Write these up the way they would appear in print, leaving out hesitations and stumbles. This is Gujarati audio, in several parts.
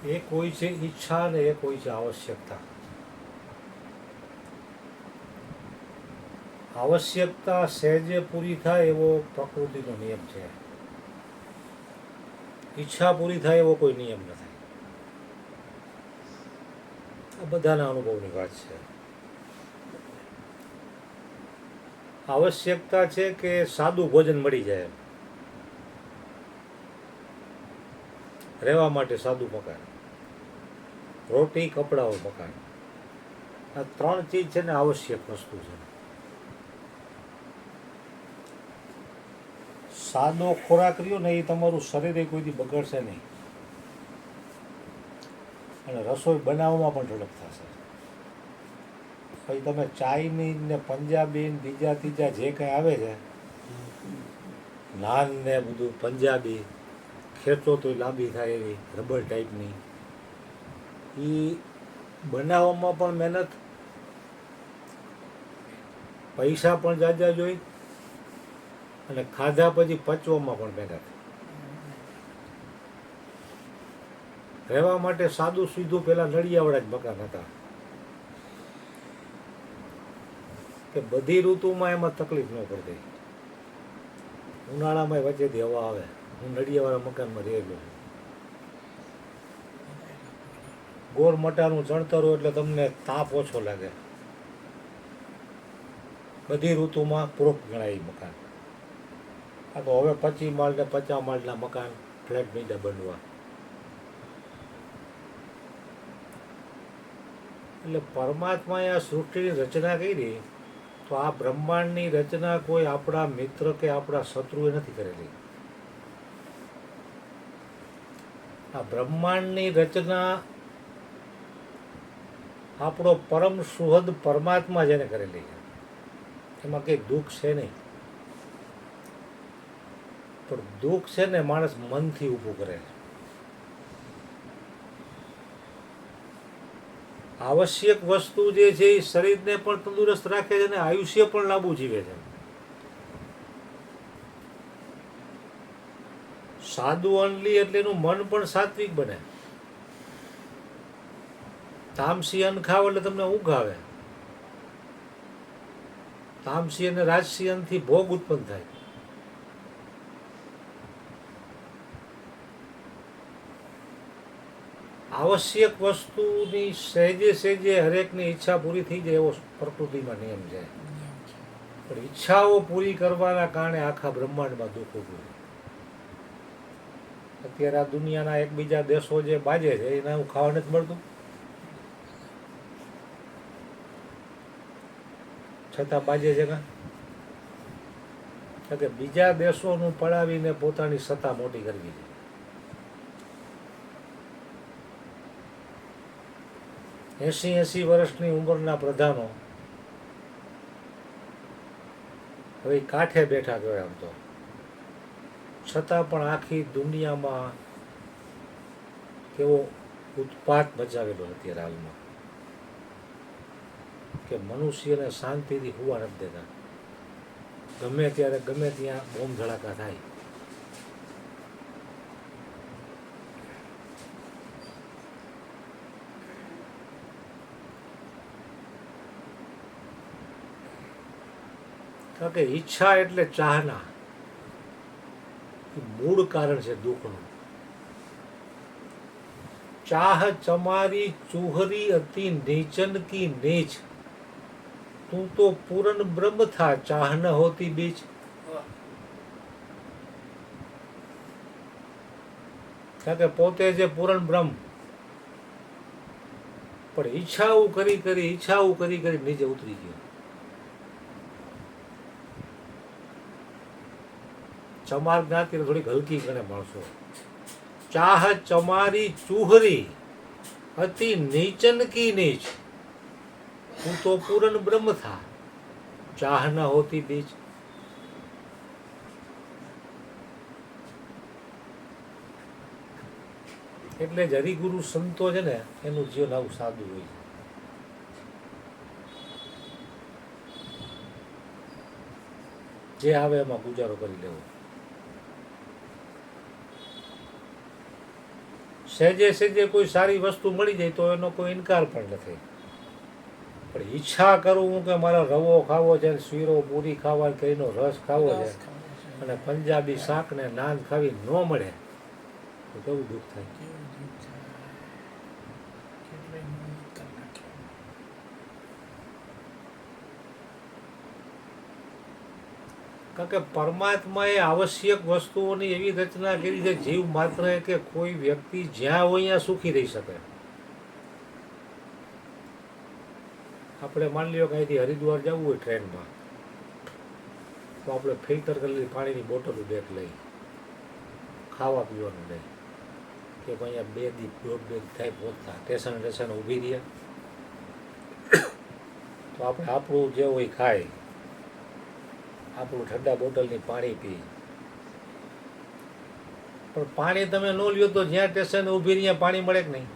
એક હોય છે ઈચ્છા અને એક હોય છે આવશ્યકતા. આવશ્યકતા સહેજે પૂરી થાય એવો પ્રકૃતિનો નિયમ છે. ઈચ્છા પૂરી થાય એવો કોઈ નિયમ નથી. આ બધાના અનુભવની વાત છે. આવશ્યકતા છે કે સાદું ભોજન મળી જાય એમ, રહેવા માટે સાદું મકાન, રોટી કપડાઓ મકાન, આ ત્રણ ચીજ છે ને આવશ્યક વસ્તુ છે. સાદો ખોરાક રહ્યો ને એ તમારું શરીર કોઈથી બગડશે નહીં અને રસોઈ બનાવવામાં પણ ઝડપ થશે. પછી તમે ચાઇનીઝ ને પંજાબી ને બીજા ત્રીજા જે કંઈ આવે છે, નાન ને બધું પંજાબી, ખેંચો તો લાંબી થાય એવી રબર ટાઈપની, એ બનાવવામાં પણ મહેનત, પૈસા પણ જાજા જોઈ અને ખાધા પછી પચવામાં પણ મહેનત. રહેવા માટે સાદું સીધું પહેલાં નળિયાવાળા જ મકાન હતા કે બધી ઋતુમાં એમાં તકલીફ ન પડતી. ઉનાળામાં વચ્ચેથી હવા આવે. હું નળિયાવાળા મકાનમાં રહેલો છું. ગોળ મટાનું ચણતર હોય એટલે તમને તાપ ઓછો લાગે. બધી ઋતુમાં પૂરક ગણાય એ મકાન. આ તો હવે 25 માળ ને 50 માળના મકાન ફ્લેટ મીડા બનવા. એટલે પરમાત્માએ આ સૃષ્ટિની રચના કરી તો આ બ્રહ્માંડની રચના કોઈ આપણા મિત્ર કે આપણા શત્રુએ નથી કરેલી. આ બ્રહ્માંડની રચના આપણો પરમ સુહદ પરમાત્મા જેને કરેલી છે. એમાં કંઈ દુઃખ છે નહીં. પણ દુઃખ છે ને માણસ મનથી ઊભું કરે છે. આવશ્યક વસ્તુ જે છે એ શરીરને પણ તંદુરસ્ત રાખે છે અને આયુષ્ય પણ લાંબુ જીવે છે. સાદું અન્ન એટલે એનું મન પણ સાત્વિક બને. તામસી અન્ન ખાવ એટલે તમને ઊંઘ આવે. તામસી અને રાજસી અન્નથી ભોગ ઉત્પન્ન થાય. આવશ્યક વસ્તુની સહેજે સહેજે હરેકની ઈચ્છા પૂરી થઈ જાય એવો પ્રકૃતિમાં નિયમ છે. પણ ઈચ્છાઓ પૂરી કરવાના કારણે આખા બ્રહ્માંડમાં દુઃખ ઊભું છે. અત્યારે આ દુનિયાના એકબીજા દેશો જે બાજે છે એને હું ખાવા નથી મળતું, છતાં બાજે છે કાં કે બીજા દેશોનું પડાવીને પોતાની સત્તા મોટી કરવી છે. 80 વર્ષની ઉંમરના પ્રધાનો હવે કાંઠે બેઠા કહેવાય આમ તો, છતાં પણ આખી દુનિયામાં કેવો ઉત્પાત મચાવેલો અત્યારે હાલમાં કે મનુષ્યને શાંતિથી હોવા નથી દેતા. ગમે ત્યારે ગમે ત્યાં બોમ્બ ધડાકા થાય. કારણ કે ઈચ્છા એટલે ચાહના મૂળ કારણ છે દુઃખનું. ચાહ ચમારી ચૂહરી અતિ નીચન કી નીચ, તું તો પૂરણ બ્રહ્મ થા ચાહ ન હોતી બીચ. કારણ કે પોતે જે પૂરણ બ્રહ્મ પણ ઈચ્છાઓ કરી નીચે ઉતરી ગયો. ચમાર જ્ઞાતિ થોડીક હલકી ગણે માણસો. ચાહ ચમારી ચૂહરી અતિ નીચન કી નીચ, તું તો પૂરણ બ્રહ્મ થા ચાહ ન હોતી બીચ. એટલે જ હરિગુરુ સંતો છે ને એનું જીવન આવું સાદું હોય છે. જે આવે એમાં ગુજારો કરી લેવો. સહેજે સહેજે કોઈ સારી વસ્તુ મળી જાય તો એનો કોઈ ઇનકાર પણ નથી, પણ ઈચ્છા કરું હું કે મારે રવો ખાવો છે, શીરો પૂરી ખાવા કે એનો રસ ખાવો છે અને પંજાબી શાક ને નાન ખાવી ન મળે તો કેવું દુઃખ થાય. કારણ કે પરમાત્માએ આવશ્યક વસ્તુઓની એવી રચના કરી છે જીવ માત્ર કે કોઈ વ્યક્તિ જ્યાં હોય ત્યાં સુખી રહી શકે. આપણે માની લ્યો કે અહીંથી હરિદ્વાર જવું હોય ટ્રેનમાં તો આપણે ફિલ્ટર કરેલી પાણીની બોટલ બેગ લઈ, ખાવા પીવાનું લઈ, કે ભાઈ અહીંયા 2 દી 2 થાય પહોંચતા સ્ટેશન ઊભી રહ્યા તો આપણે આપણું જે હોય ખાય, આપણું ઠંડા બોટલની પાણી પી. પણ પાણી તમે ન લ્યો તો જ્યાં સ્ટેશન ઊભી રહ્યા પાણી મળે કે નહીં?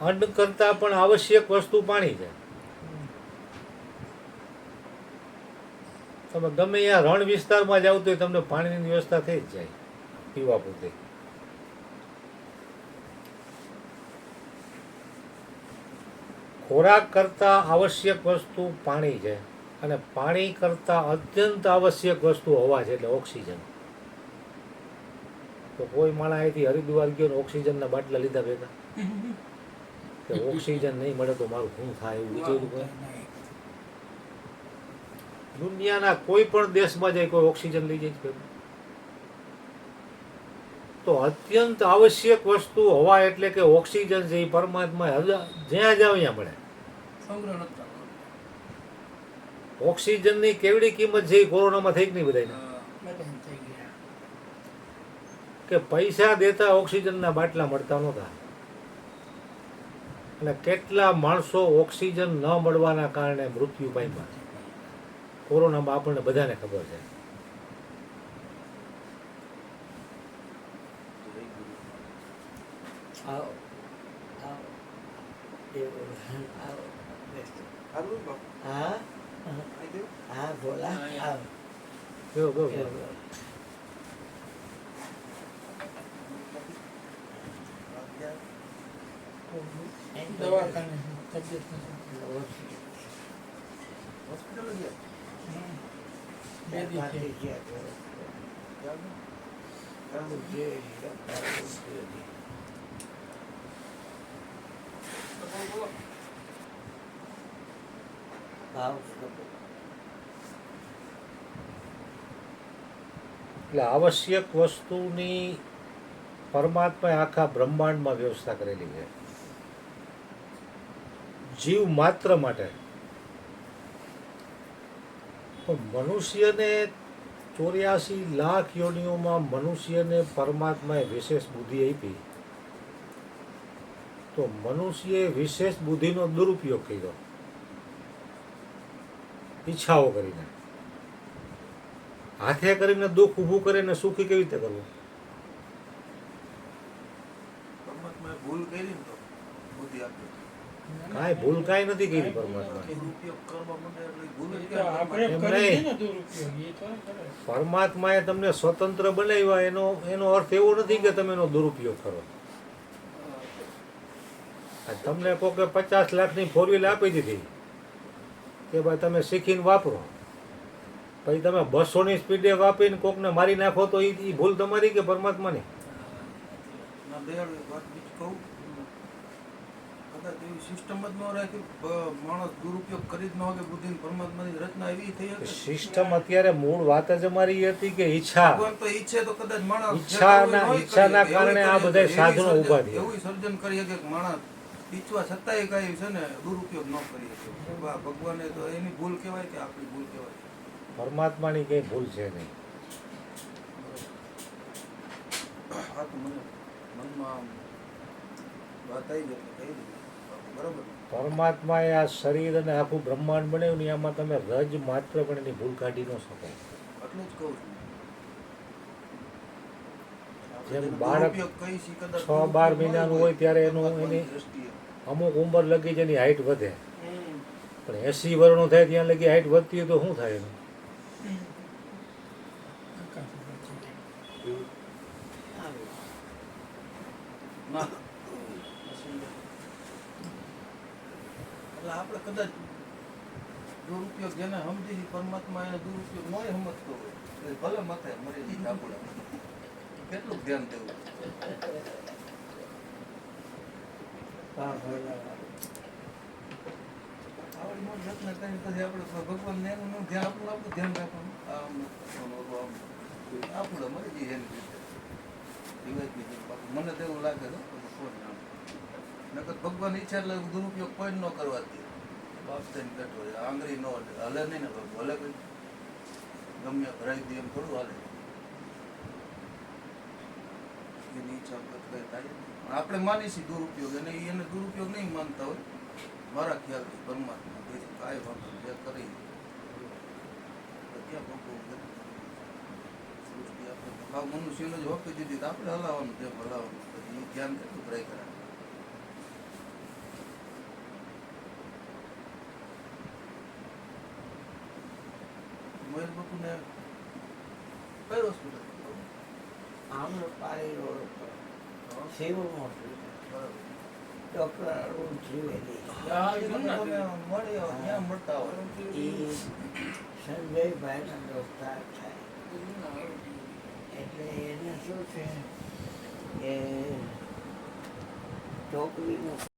અન્ન કરતાં પણ આવશ્યક વસ્તુ પાણી છે. તમે ગમે ત્યાં રણ વિસ્તારમાં જાવ તો તમને પાણીની વ્યવસ્થા થઈ જ જાય પીવા પૂરતી. ખોરાક કરતાં આવશ્યક વસ્તુ પાણી છે અને પાણી કરતાં અત્યંત આવશ્યક વસ્તુ હવા છે, એટલે ઓક્સિજન. તો કોઈ માણસ અહીંથી હરિદ્વાર ગયો ને ઓક્સિજનના બાટલા લીધા ભેગા કે ઓક્સિજન નહીં મળે તો મારું શું થાય એવું વિચાર્યું કોઈ? દુનિયાના કોઈ પણ દેશમાં જાય કોઈ ઓક્સિજન લઈ જાય છે? તો અત્યંત આવશ્યક વસ્તુ હવા એટલે કે ઓક્સિજન છે એ પરમાત્મા જ્યાં જાવ ત્યાં મળે. ઓક્સિજનની કેવડી કિંમત છે એ કોરોનામાં થઈ જ નહીં બધાને, કે પૈસા દેતા ઓક્સિજનના બાટલા મળતા નહોતા અને કેટલા માણસો ઓક્સિજન ન મળવાના કારણે મૃત્યુ પામ્યા કોરોનામાં, આપણને બધાને ખબર છે. એટલે આવશ્યક વસ્તુની પરમાત્માએ આખા બ્રહ્માંડમાં વ્યવસ્થા કરેલી છે જીવ માત્ર માટે. પણ મનુષ્યને 84 લાખ યોનિઓમાં મનુષ્યને પરમાત્માએ વિશેષ બુદ્ધિ આપી, તો મનુષ્યએ વિશેષ બુદ્ધિનો દુરુપયોગ કર્યો ઈચ્છાઓ કરીને. હાથે કરીને દુઃખ ઊભું કરીને સુખી કેવી રીતે કરવું? કાંઈ ભૂલ કાંઈ નથી કરી પરમાત્મા. પરમાત્માએ તમને સ્વતંત્ર બનાવ્યા એનો અર્થ એવો નથી કે તમે એનો દુરુપયોગ કરો. તમને કહો કે 50 લાખની 4 વ્હીલ આપી દીધી કે ભાઈ તમે શીખીને વાપરો, પછી તમે 200ની સ્પીડે વાપરીને કોકને મારી નાખો તો એ ભૂલ તમારી કે પરમાત્માની? સિસ્ટમ અત્યારે મૂળ વાત જ અમારી હતી કે ઈચ્છાના કારણે આ બધા સાધનો ઉભા થયા. એવું સર્જન કરી શકે માણસ ઈચ્છવા છતાંય કઈ છે ને દુરુપયોગ ન કરી શકે. ભગવાને તો એની ભૂલ કહેવાય કે આપણી ભૂલ કહેવાય? પરમાત્માની કઈ ભૂલ છે નહીં. હા તો મને મનમાં વાત આવી ગઈ એટલે કહી દીધું બરોબર. પરમાત્માએ આ શરીર અને આખું બ્રહ્માંડ બનાવ્યું ને એમાં તમે રજ માત્ર પણ એની ભૂલ કાઢી ન શકો. એટલે જ કહું છું જેમ બાળક 6-12 મહિનાનું હોય ત્યારે એની અમુક ઉંમર લગી જેની હાઈટ વધે, પણ 80 વર્ષનું થાય ત્યાં લગી હાઈટ વધતી હોય તો શું થાય એનું? ના એટલે આપણે કદાચ દુરુપયોગ જેને સમજી પરમાત્મા એને દુરુપયોગ નોય સમજતો હોય તો ભલે માથે મરી જાય ધાબુડા કેટલું ધ્યાન દેવું આવડી મોટી રચના કરીને પછી આપણે ભગવાનને એનું ધ્યાન આપણું ધ્યાન રાખવાનું આમ આપણે મરી જઈએ એની રીતે જીવાય મને તો એવું લાગે છે નકર ભગવાન ઈચ્છા એટલે દુરુપયોગ કોઈ ન કરવા દે બાપ થઈને બેઠો હોય આંગળી ન હલે નહીં ને ભગવાન હલે ભાઈ ગમે ભરાઈ દે એમ થોડું હાલે એની ઈચ્છા વખત કઈ થાય પણ આપણે માનીશું દુરુપયોગ અને એને દુરુપયોગ નહીં માનતા હોય મારા ખ્યાલથી પરમાત્મા તેથી કાંઈ વાંધો જે કરી ત્યાં ભગવાન સૃષ્ટિ આપણે ભાવ મનુષ્યને જ હોપી દીધી તો આપણે હલાવવાનું જેમ હલાવવાનું પછી એ ધ્યાન કેટલું ટ્રાય કરાય મહેર બાપુને કઈ હોસ્પિટલ આમ્રપાલી રોડ ઉપર civil hospital doctor Arun Trivedi ત્યાં મળતા હોય એ સંજયભાઈના દોસ્તાર થાય એટલે એને શું છે કે છોકરીનું